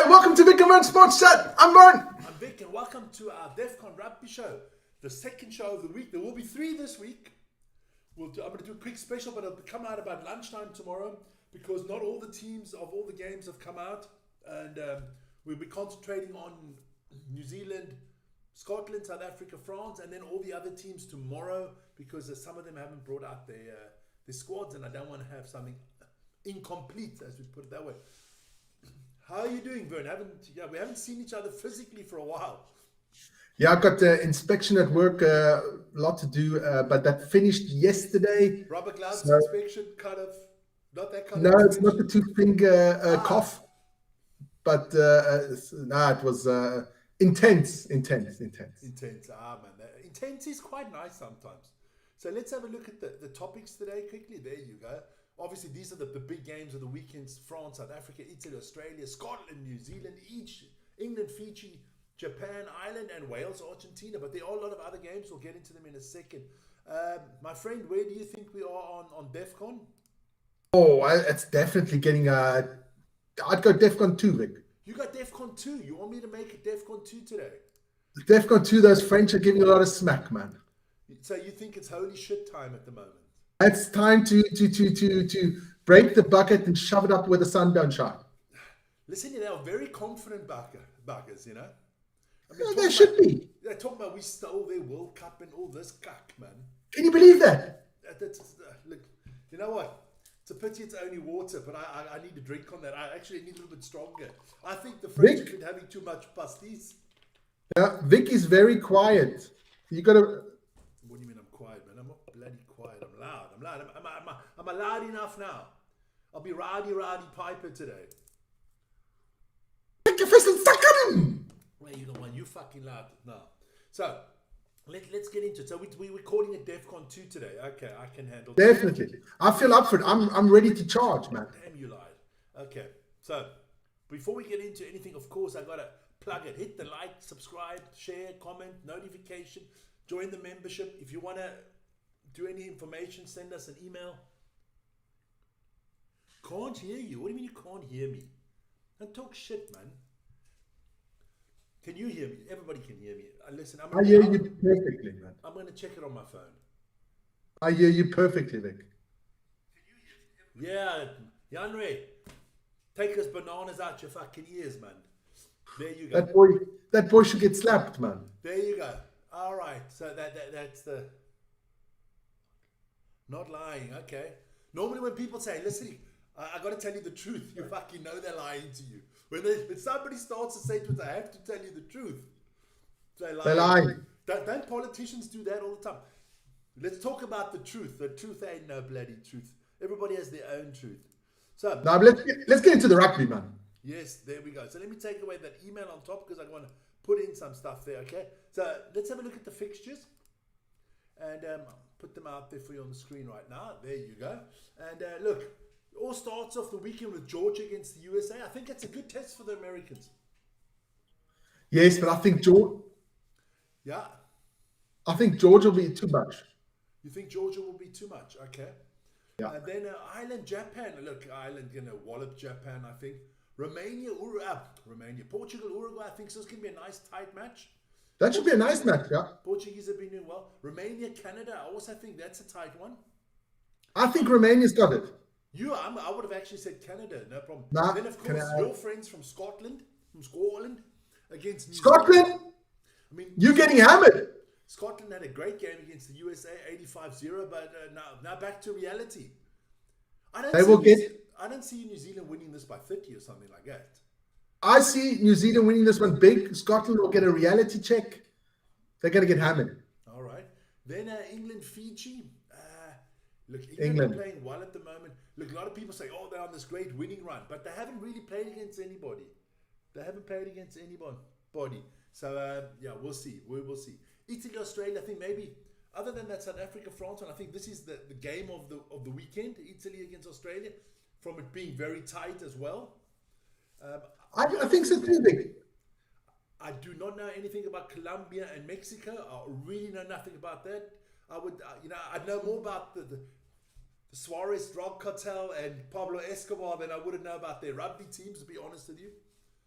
Hi, welcome to Vic and Vern Sports Chat. I'm Vern. I'm Vic, and welcome to our Defcon Rugby Show, the second show of the week. There will be 3 this week. I'm going to do a quick special, but it'll come out about lunchtime tomorrow because not all the teams of all the games have come out, and we'll be concentrating on New Zealand, Scotland, South Africa, France, and then all the other teams tomorrow because some of them haven't brought out their squads, and I don't want to have something incomplete, as we put it that way. How are you doing, Vern? We haven't seen each other physically for a while. Yeah, I've got inspection at work, a lot to do, but that finished yesterday. Rubber gloves inspection, kind of, not that kind No, of. No, it's not the 2-finger cough, but no, it was intense. Intense, man. Intense is quite nice sometimes. So let's have a look at the topics today quickly. There you go. Obviously, these are the big games of the weekends: France, South Africa, Italy, Australia, Scotland, New Zealand, England, Fiji, Japan, Ireland, and Wales, Argentina. But there are a lot of other games. We'll get into them in a second. My friend, where do you think we are on Defcon? Oh, it's definitely getting I'd go Defcon 2, Vic. You got Defcon 2. You want me to make it Defcon 2 today? Defcon 2, those French are giving a lot of smack, man. So you think it's holy shit time at the moment? It's time to break the bucket and shove it up where the sun don't shine. Listen, they are very confident buggers, you know? I mean, they should be. They're talking about we stole their World Cup and all this cuck, man. Can you believe that? Look, you know what? It's a pity it's only water, but I need a drink on that. I actually need a little bit stronger. I think the French have been having too much pastis. Yeah, Vic is very quiet. You got to... What do you mean I'm quiet, man? I'm not bloody quiet. I'm loud. Am I loud enough now? I'll be rowdy Piper today. Take your fist and suck him! Well, you the one. You fucking loud now. So, let's get into it. So we're recording at Defcon 2 today. Okay, I can handle that. Definitely. I feel up for it. I'm ready to charge, man. Damn, you lied. Okay, so before we get into anything, of course, I got to plug it. Hit the like, subscribe, share, comment, notification. Join the membership. If you want to do any information, send us an email. Can't hear you. What do you mean you can't hear me? Don't talk shit, man. Can you hear me? Everybody can hear me. Listen, I hear you perfectly, man. I'm going to check it on my phone. I hear you perfectly, Vic. Can you hear me? Yeah, Yanre, take those bananas out your fucking ears, man. There you go. That boy should get slapped, man. There you go. All right, so that's the not lying. Okay. Normally, when people say, "Listen, I got to tell you the truth," you fucking know they're lying to you. When somebody starts to say to us, "I have to tell you the truth," they're lying. Don't politicians do that all the time? Let's talk about the truth. The truth ain't no bloody truth. Everybody has their own truth. So now let's get into the rugby, man. Yes, there we go. So let me take away that email on top because I want to put in some stuff there, okay? So let's have a look at the fixtures and put them out there for you on the screen right now. There you go. And look, it all starts off the weekend with Georgia against the USA. I think it's a good test for the Americans. Yes, but I think Georgia will be too much. You think Georgia will be too much? Okay. Yeah. And then Ireland, Japan. Look, Ireland going to wallop Japan, I think. Romania, Portugal, Uruguay. I think so. It's going to be a nice tight match. That should be a nice match, yeah. Portuguese have been doing well. Romania, Canada. I also think that's a tight one. I think Romania's got it. I would have actually said Canada, no problem. Nah, then of course your friends from Scotland against New Scotland. Zealand. I mean, you're getting hammered. Scotland had a great game against the USA, 85-0, but now back to reality. I don't see New Zealand winning this by 30 or something like that. I see New Zealand winning this one big. Scotland will get a reality check. They're going to get hammered. All right. Then England, Fiji. Look, England are playing well at the moment. Look, a lot of people say, oh, they're on this great winning run, but they haven't really played against anybody. So, we'll see. We will see. Italy, Australia, I think maybe, other than that South Africa, France one, I think this is the game of the weekend, Italy against Australia, from it being very tight as well. I think so too, Vic. I do not know anything about Colombia and Mexico. I really know nothing about that. I'd know more about the Suarez drug cartel and Pablo Escobar than I would know about their rugby teams, to be honest with you.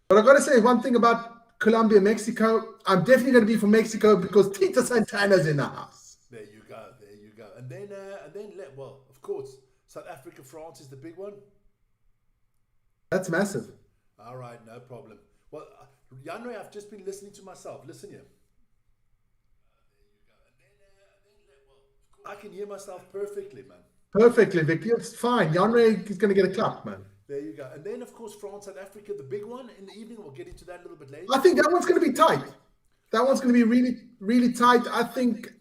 But I got to say one thing about Colombia, Mexico. I'm definitely going to be for Mexico because Tita Santana's in the house. There you go. And then, well, of course, South Africa, France is the big one. That's massive. All right, no problem. Well, Janre, I've just been listening to myself. Listen here. I can hear myself perfectly, man. Perfectly, Vicky. It's fine. Janre is going to get a clap, man. There you go. And then, of course, France, South Africa, the big one in the evening. We'll get into that a little bit later. I think that one's going to be tight. That one's going to be really, really tight. I think,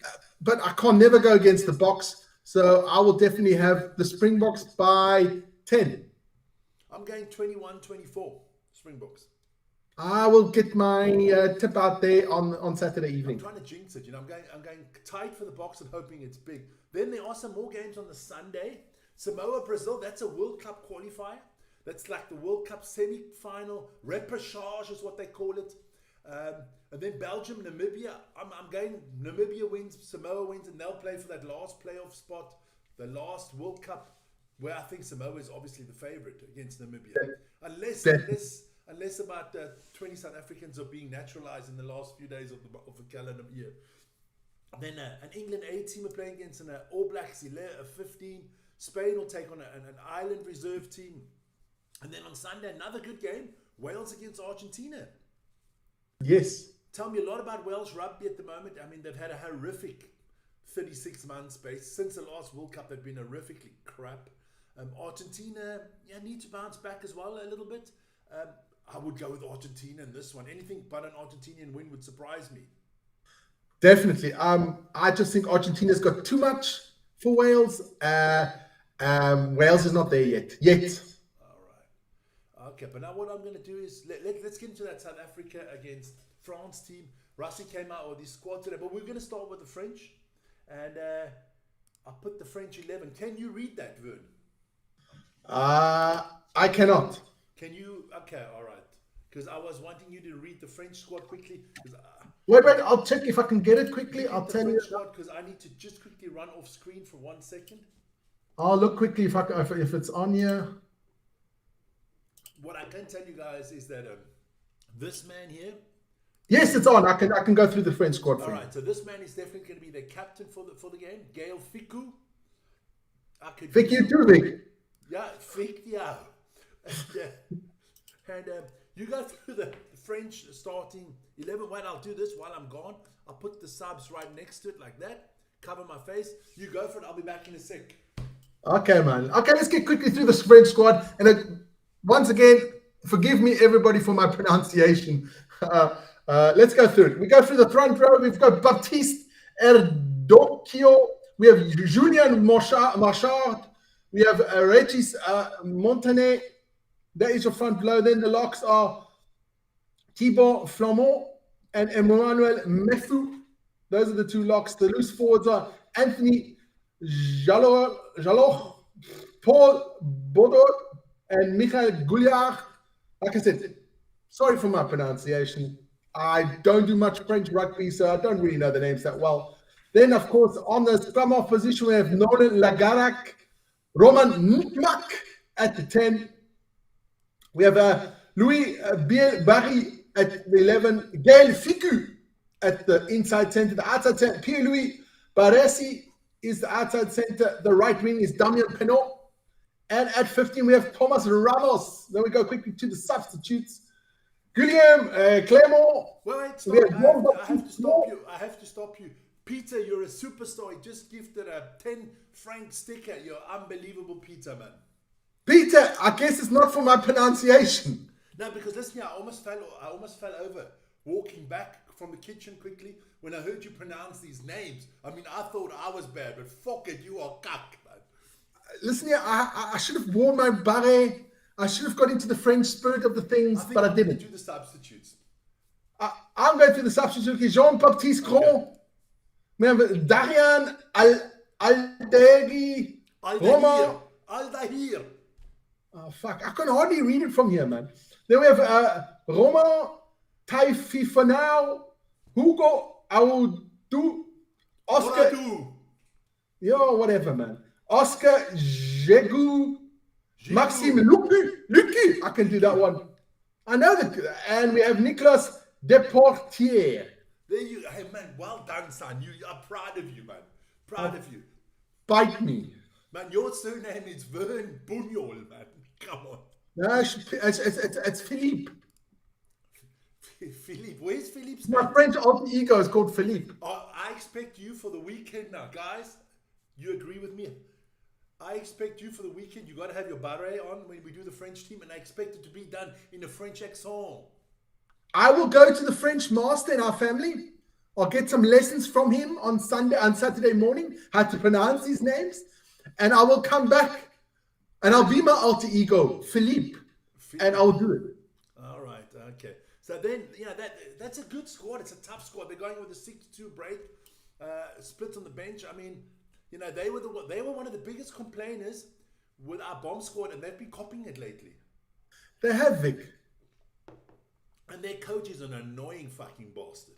but I can't never go against the Boks. So I will definitely have the Springboks by 10. I'm going 21-24, Springboks. I will get my tip out there on Saturday evening. I'm trying to jinx it. I'm going tight for the Boks and hoping it's big. Then there are some more games on the Sunday. Samoa, Brazil, that's a World Cup qualifier. That's like the World Cup semi-final. Repechage is what they call it. And then Belgium, Namibia. I'm going Namibia wins, Samoa wins, and they'll play for that last playoff spot, the last World Cup, where I think Samoa is obviously the favorite against Namibia. Unless about 20 South Africans are being naturalized in the last few days of the calendar year. Then an England A team are playing against an All Blacks 15. Spain will take on an Ireland reserve team. And then on Sunday, another good game, Wales against Argentina. Yes. Tell me a lot about Welsh rugby at the moment. I mean, they've had a horrific 36 months since the last World Cup. They've been horrifically crap. Argentina, need to bounce back as well a little bit. I would go with Argentina in this one. Anything but an Argentinian win would surprise me. Definitely. I just think Argentina's got too much for Wales. Wales is not there yet. All right. Okay, but now what I'm going to do is let's get into that South Africa against France team. Rusty came out with his squad today, but we're going to start with the French. And I put the French 11. Can you read that, Vern? I cannot. Can you? Okay, all right. Because I was wanting you to read the French squad quickly. Wait, I'll check if I can get it quickly. I'll tell you. Because I need to just quickly run off screen for 1 second. I'll look quickly if it's on here. What I can tell you guys is that this man here. Yes, it's on. I can go through the French squad for you. All right, so this man is definitely going to be the captain for the game. Gail Ficou. Ficou too big. Yeah, Ficou. And you go through the French starting 11. Wait, I'll do this while I'm gone. I'll put the subs right next to it like that. Cover my face. You go for it. I'll be back in a sec. Okay, man. Okay, let's get quickly through the French squad. And once again, forgive me, everybody, for my pronunciation. Let's go through it. We go through the front row. We've got Baptiste Erdocchio. We have Julian Marchard. We have Regis Montanet. That is your front row. Then the locks are Thibaut Flamand and Emmanuel Mefou. Those are the two locks. The loose forwards are Anthony Jaloch, Paul Baudot, and Michael Gouliard. Like I said, sorry for my pronunciation. I don't do much French rugby, so I don't really know the names that well. Then, of course, on the scrum half position, we have Nolan Lagarac, Roman Nitmak at the 10. We have Louis Biel-Barry at the 11. Gaël Ficou at the inside center. The outside center, Pierre-Louis Baresi is the outside center. The right wing is Damien Penaud. And at 15, we have Thomas Ramos. Then we go quickly to the substitutes. Guillaume Clément. Wait, stop. I have to stop you. Peter, you're a superstar. You just gifted a 10 franc sticker. You're unbelievable, Peter, man. Peter, I guess it's not for my pronunciation. No, because listen here, I almost fell over walking back from the kitchen quickly when I heard you pronounce these names. I mean, I thought I was bad, but fuck it, you are cuck, man. Listen here, I should have worn my beret. I should have got into the French spirit of the things, but I didn't. Do the substitutes. I'm going to the substitutes. Jean-Baptiste Grand. Okay. We have Darian Alderi. Aldahir. Oh, fuck. I can hardly read it from here, man. Then we have Romain Taififanau, Hugo Aoudu, Oscar. Yo, whatever, man. Oscar Jegu, Maxime Lucu. I can do that one. I know that. And we have Nicolas Deportier. There you go. Hey, man, well done, son. I'm proud of you, man. Proud of you. Bite me. Man, your surname is Vern Bunyol, man. Come on. No, it's Philippe. Philippe. Where's Philippe's My name? French alter ego is called Philippe. I expect you for the weekend now. Guys, you agree with me? I expect you for the weekend. You got to have your beret on when we do the French team, and I expect it to be done in a French accent. I will go to the French master in our family. I'll get some lessons from him on Saturday morning, how to pronounce these names. And I will come back and I'll be my alter ego, Philippe. And I'll do it. All right, okay. So then, that's a good squad. It's a tough squad. They're going with a 6-2 break, split on the bench. I mean, they were one of the biggest complainers with our bomb squad, and they've been copying it lately. They have, Vic. And their coach is an annoying fucking bastard.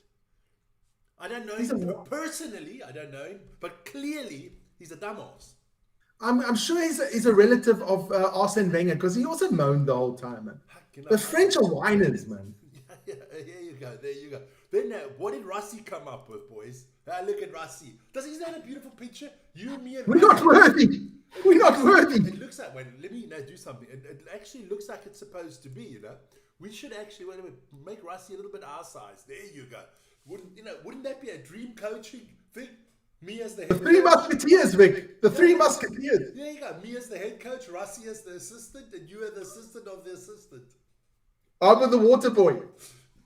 I don't know him personally. I don't know him, but clearly he's a dumbass. I'm sure he's a relative of Arsene Wenger because he also moaned the whole time, man. The French are whiners, man. Yeah, there you go. There you go. Then what did Rossi come up with, boys? Look at Rossi. Isn't that a beautiful picture? You, me, and we're not worthy. We're not worthy. It looks like let me do something. It actually looks like it's supposed to be. We should actually make Rossi a little bit our size. There you go. Wouldn't that be a dream coaching thing? Me as the head coach. Three Musketeers, Vic. The Three Musketeers. There you go. Me as the head coach, Rossi as the assistant, and you are the assistant of the assistant. I'm the water boy.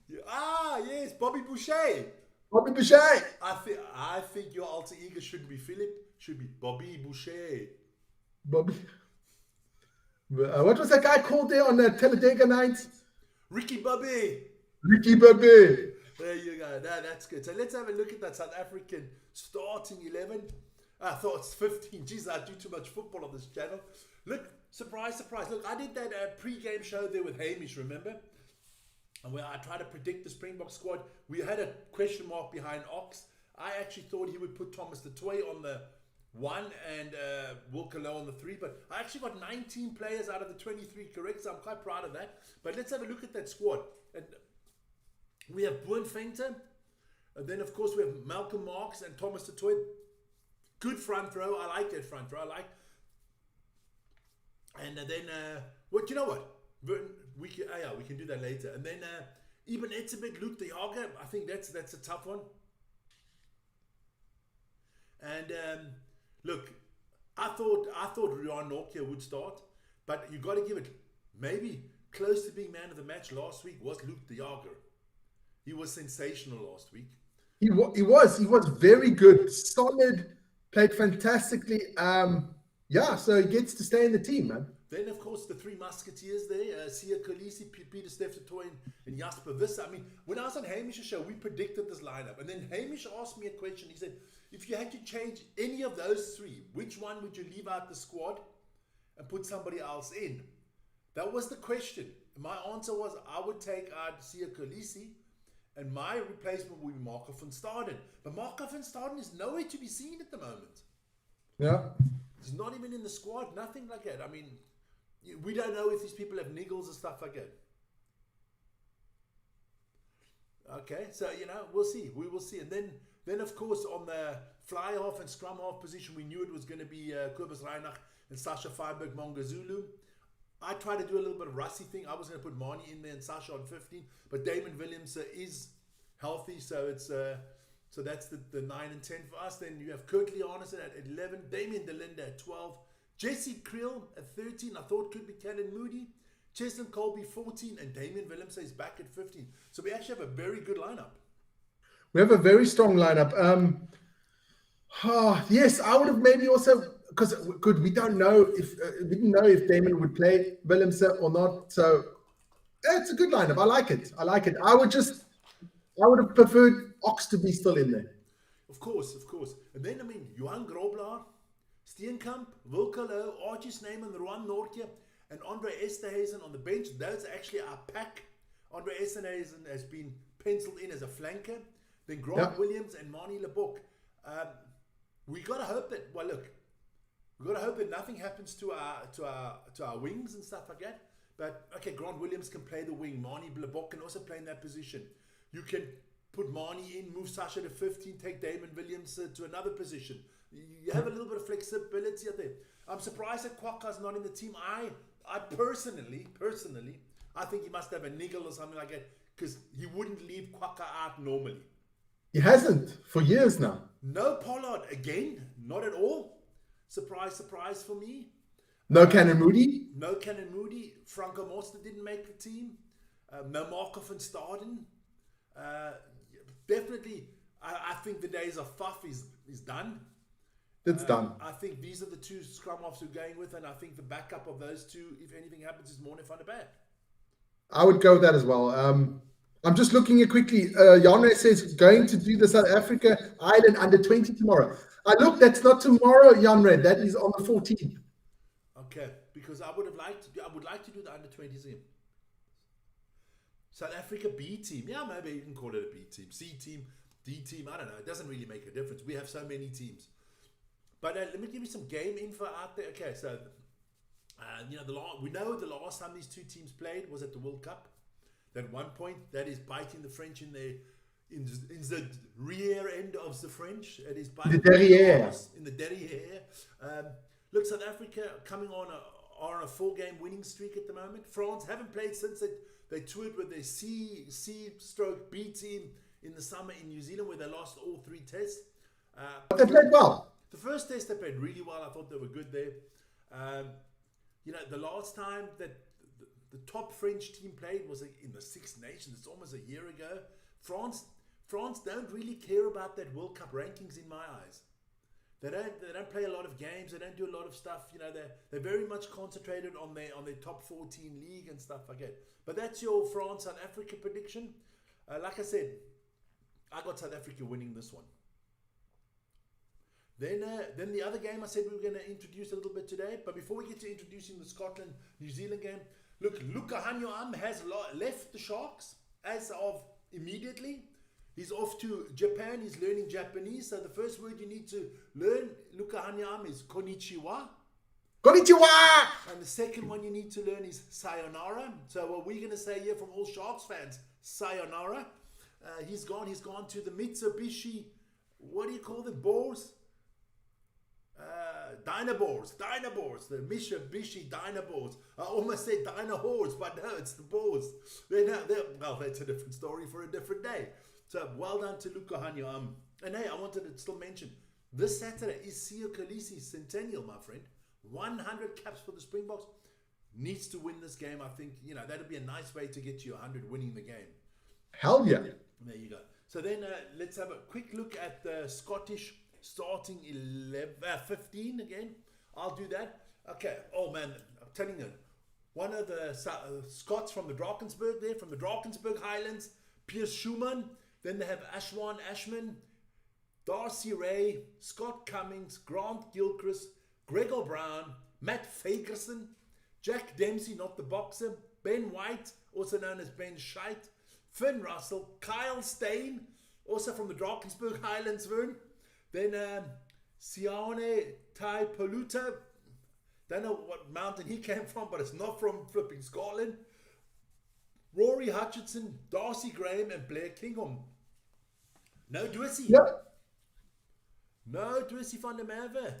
Yes, Bobby Boucher. Bobby Boucher. I think your alter ego shouldn't be Philip. Should be Bobby Boucher. Bobby. What was that guy called there on the Talladega nights? Ricky Bobby. Ricky Bobby. There you go. That's good. So let's have a look at that South African starting 11. I thought it's 15. Jeez, I do too much football on this channel. Look, surprise, surprise. Look, I did that pre-game show there with Hamish, remember? And where I tried to predict the Springbok squad. We had a question mark behind Ox. I actually thought he would put Thomas Toy on the 1 and Wilke Low on the 3. But I actually got 19 players out of the 23 correct, so I'm quite proud of that. But let's have a look at that squad. And we have Boone Venter. And then, of course, we have Malcolm Marks and Thomas Toy. Good front row. I like that front row. And then, you know what? We can do that later. And then Eben Etzebeth, Luke de Jager. I think that's a tough one. And look, I thought Rian Nokia would start, but you got to give it maybe close to being man of the match last week was Luke de Jager. He was sensational last week. He was very good, solid, played fantastically. So he gets to stay in the team, man. Then, of course, the 3 Musketeers there, Sia Kolisi, Peter Steffetoy, and Jasper Visser. I mean, when I was on Hamish's show, we predicted this lineup. And then Hamish asked me a question. He said, if you had to change any of those 3, which one would you leave out the squad and put somebody else in? That was the question. My answer was I would take out Sia Kolisi, and my replacement would be Marco van Staden. But Marco van Staden is nowhere to be seen at the moment. Yeah. He's not even in the squad, nothing like that. I mean, we don't know if these people have niggles and stuff like that. Okay, so, we'll see. We will see. And then of course, on the fly half and scrum half position, we knew it was going to be Kobus Reinach and Sasha Feinberg Mongazulu. I tried to do a little bit of Rossi thing. I was going to put Marnie in there and Sasha on 15, but Damon Williams is healthy, so it's so that's the 9 and 10 for us. Then you have Kurt Leonison at 11, Damien Delinda at 12, Jesse Creel at 13. I thought could be Callan Moody, Cheslin Colby 14, and Damien Williams is back at 15. So we actually have a very good lineup. We have a very strong lineup. Yes, I would have maybe also, because we don't know if we didn't know if Damon would play Willemse or not. So it's a good lineup. I like it. I would have preferred Ox to be still in there. Of course. And then, Johan Grobler, Steenkamp, Wilkelo, Archie Snyman, Ruan Nortje, and Andre Esterhuizen on the bench. Those are actually our pack. Andre Esterhuizen has been penciled in as a flanker. Then Grant Williams and Marnie Leboeck. We got to hope that, nothing happens to our wings and stuff like that. But, okay, Grant Williams can play the wing. Marnie Blabok can also play in that position. You can put Marnie in, move Sasha to 15, take Damon Williams to another position. You have a little bit of flexibility out there. I'm surprised that Kwaka's not in the team. I personally, I think he must have a niggle or something like that, because he wouldn't leave Kwaka out normally. He hasn't for years now. No Pollard again, not at all. Surprise for me. No Cannon Moody. No Cannon Moody. Franco Monster didn't make the team. No Markov and Staden. Definitely, I think the days of Fuff is done. It's done. I think these are the two scrum offs we're going with, and I think the backup of those two, if anything happens, is Morne van der Berg. I would go with that as well. I'm just looking at quickly. Janre says going to do the South Africa Ireland under 20 tomorrow. Look, that's not tomorrow, Janre. That is on the 14th. Okay, because I would like to do the under 20s game. South Africa B team. Yeah, maybe you can call it a B team. C team, D team. I don't know. It doesn't really make a difference. We have so many teams. But let me give you some game info out there. Okay, so we know the last time these two teams played was at the World Cup. At one point, that is biting the French in the rear end of the French. It is biting in the derriere. Look, South Africa coming on a 4-game winning streak at the moment. France haven't played since they toured with their C/B team in the summer in New Zealand, where they lost all 3 tests. But they played well. The first test they played really well. I thought they were good there. The last time that the top French team played was in the Six Nations. It's almost a year ago. France don't really care about that World Cup rankings in my eyes. They don't play a lot of games. They don't do a lot of stuff. They're very much concentrated on their top 14 league and stuff like that. But that's your France South Africa prediction. Like I said, I got South Africa winning this one. Then the other game I said we were going to introduce a little bit today. But before we get to introducing the Scotland-New Zealand game, look, Luka Hanyoam has left the Sharks as of immediately. He's off to Japan. He's learning Japanese. So the first word you need to learn, Luka Hanyoam, is konnichiwa. Konnichiwa! And the second one you need to learn is sayonara. So what we're going to say here from all Sharks fans, sayonara. He's gone to the Mitsubishi, what do you call them, Boars? Dynabores, the Mitsubishi Dynabores. I almost said Dynahors, but no, it's the Boars. Well, that's a different story for a different day. So well done to Luka Hanyoam. And hey, I wanted to still mention, this Saturday is Sio Kolisi's centennial, my friend. 100 caps for the Springboks. Needs to win this game. I think, that'd be a nice way to get to 100 winning the game. Hell yeah. There you go. So then let's have a quick look at the Scottish starting 15 again. I'll do that. Okay. Oh man, I'm telling you, one of the Scots from the Drakensberg there, from the Drakensberg Highlands, Piers Schumann. Then they have Ashwan Ashman, Darcy Ray, Scott Cummings, Grant Gilchrist, Gregor Brown, Matt Fagerson, Jack Dempsey, not the boxer, Ben White, also known as Ben Scheidt, Finn Russell, Kyle Stain, also from the Drakensberg Highlands, Vern. Then Sione Tai Paluta, don't know what mountain he came from, but it's not from flipping Scotland. Rory Hutchinson, Darcy Graham, and Blair Kingham. No Dwissy. Yep. No Dwissy van der Merwe.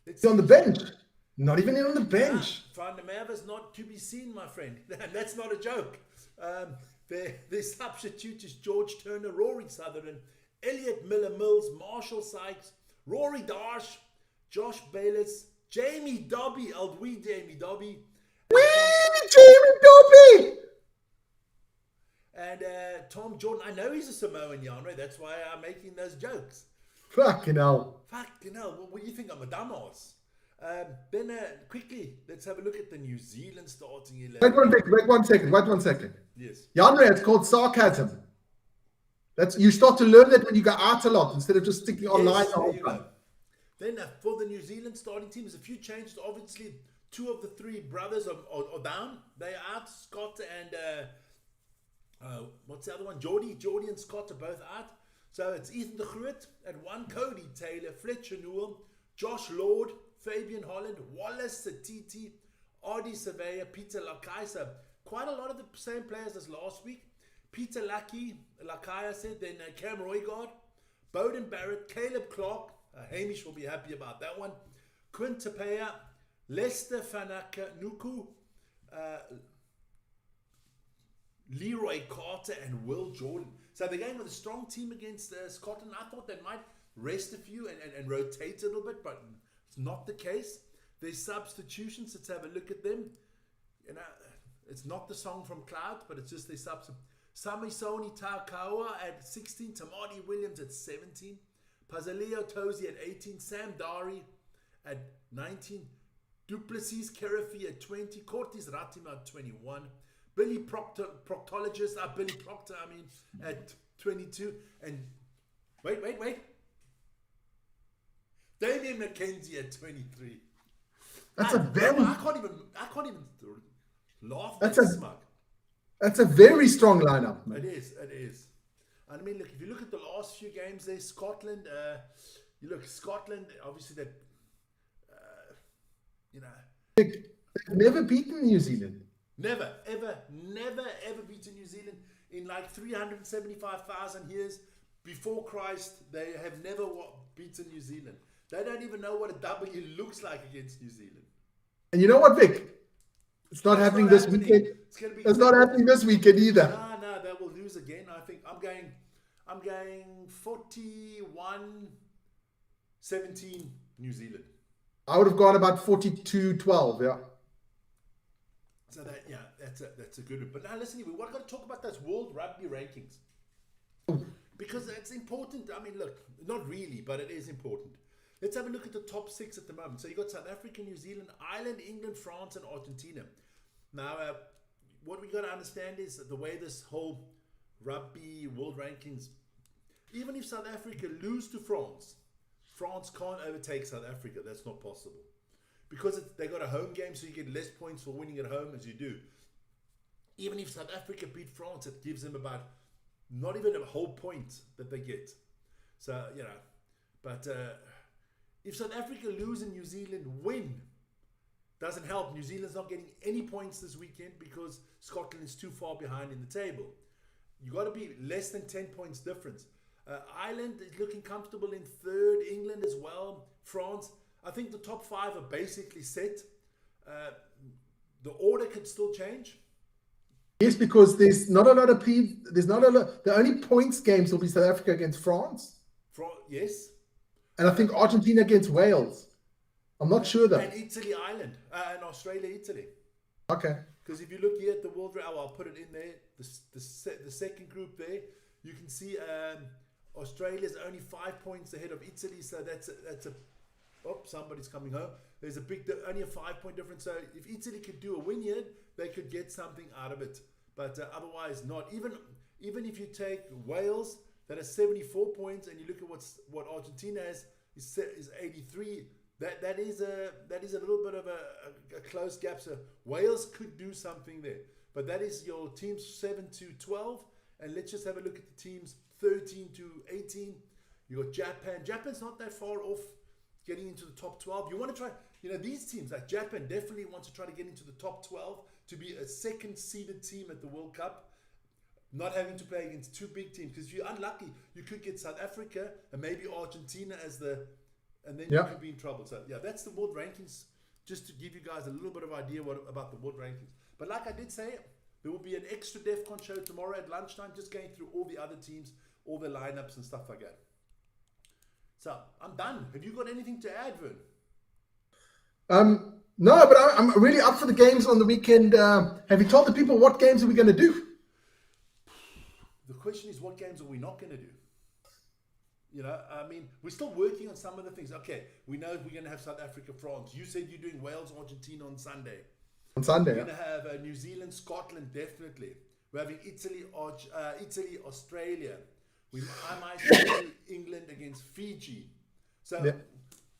He's on the bench. Not even on the bench. Van der Merwe's not to be seen, my friend. That's not a joke. Their substitute is George Turner, Rory Sutherland, Elliot Miller-Mills, Marshall Sykes, Rory Darsh, Josh Bayliss, Jamie Dobby, Aldwee Jamie Dobby. Wee, Jamie Dobby! And Tom Jordan. I know he's a Samoan, Janre. That's why I'm making those jokes. Fucking hell. What do you think? I'm a dumbass. Then quickly, let's have a look at the New Zealand starting 11. Wait one second. Yes. Janre, it's called sarcasm. You start to learn that when you go out a lot instead of just sticking online the whole time. Then for the New Zealand starting team, there's a few changes. Obviously, 2 of the 3 brothers are down. They are out. Scott and what's the other one? Geordie and Scott are both out. So it's Ethan de Groot at 1, Cody Taylor, Fletcher Newell, Josh Lord, Fabian Holland, Wallace Satiti, Ardi Surveyor, Peter Lakai. So quite a lot of the same players as last week. Peter Lakai, I said, then Cam Roygard, Bowden Barrett, Caleb Clark. Hamish will be happy about that one. Quinn Tapea, Lester Fanaka Nuku, Leroy Carter, and Will Jordan. So they're going with a strong team against Scotland. I thought they might rest a few and rotate a little bit, but it's not the case. There's substitutions. Let's have a look at them. You know, it's not the song from Cloud, but it's just their substitutions. Sami Soni Takawa at 16, Tamati Williams at 17, Pazaleo Tozi at 18, Sam Dari at 19, Duplessis Kerafi at 20, Cortis Ratima at 21, Billy Proctologist, Billy Proctor, at 22, and wait. Damien McKenzie at 23. That's a very. I can't even laugh. That's a very strong lineup, man. It is. And I mean, look, if you look at the last few games there, Scotland, Scotland, obviously that, They've never beaten New Zealand. Never, ever beaten New Zealand in like 375,000 years before Christ. They have never beaten New Zealand. They don't even know what a W looks like against New Zealand. And you know what, Vic? It's not happening this weekend. It's not happening this weekend either. No, they will lose again. I think I'm going 41-17 New Zealand. I would have gone about 42-12, yeah. So that's a good one. But now listen, we've got to talk about those World Rugby rankings. Because it's important. I mean, look, not really, but it is important. Let's have a look at the top 6 at the moment. So you've got South Africa, New Zealand, Ireland, England, France, and Argentina. Now, what we got to understand is that the way this whole rugby world rankings, even if South Africa lose to France can't overtake South Africa. That's not possible. Because they got a home game, so you get less points for winning at home as you do. Even if South Africa beat France, it gives them about not even a whole point that they get. So, but if South Africa lose and New Zealand win, doesn't help. New Zealand's not getting any points this weekend because Scotland is too far behind in the table. You got to be less than 10 points difference. Ireland is looking comfortable in 3rd. England as well. France. I think the top 5 are basically set. The order could still change. Yes, because there's not a lot of the only points games will be South Africa against France. Yes. And I think Argentina against Wales. I'm not sure though. And Italy, Ireland. And Australia, Italy. Okay. Because if you look here at the World Rugby, I'll put it in there. The second group there, you can see Australia's only 5 points ahead of Italy. So that's a somebody's coming home. There's only a 5-point difference. So if Italy could do a win here, they could get something out of it. But otherwise not. Even if you take Wales, that has 74 points, and you look at what Argentina has is 83. That is a little bit of a close gap. So Wales could do something there. But that is your teams 7-12, and let's just have a look at the teams 13-18. You got Japan. Japan's not that far off getting into the top 12. You want to try, these teams like Japan definitely want to try to get into the top 12 to be a second seeded team at the World Cup, not having to play against 2 big teams. Because if you're unlucky, you could get South Africa and maybe Argentina and then you could be in trouble. So that's the world rankings, just to give you guys a little bit of idea about the world rankings. But like I did say, there will be an extra Defcon show tomorrow at lunchtime, just going through all the other teams, all the lineups and stuff like that. So I'm done. Have you got anything to add, Vern? No, but I'm really up for the games on the weekend. Have you told the people what games are we going to do? The question is, what games are we not going to do? We're still working on some of the things. Okay, we know we're going to have South Africa, France. You said you're doing Wales, Argentina on Sunday. On Sunday, we're going to have New Zealand, Scotland, definitely. We're having Italy, Australia. I might do England against Fiji. So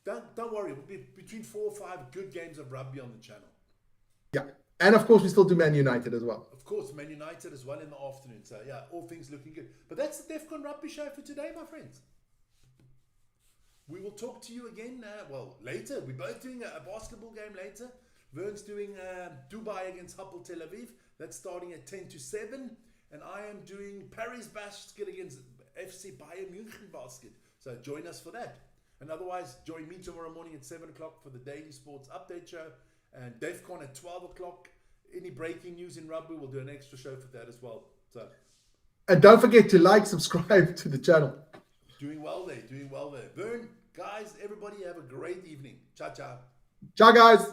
don't worry. We'll be between 4 or 5 good games of rugby on the channel. Yeah. And of course, we still do Man United as well. Of course, Man United as well in the afternoon. So all things looking good. But that's the Defcon Rugby Show for today, my friends. We will talk to you again, later. We're both doing a basketball game later. Vern's doing Dubai against Hapoel Tel Aviv. That's starting at 10 to 7. And I am doing Paris basket against FC Bayern München basket. So join us for that. And otherwise, join me tomorrow morning at 7 o'clock for the Daily Sports Update Show. And Defcon at 12 o'clock. Any breaking news in rugby, we'll do an extra show for that as well. So, And don't forget to like, subscribe to the channel. doing well there. Vern, guys, everybody have a great evening. Ciao, ciao. Ciao, guys.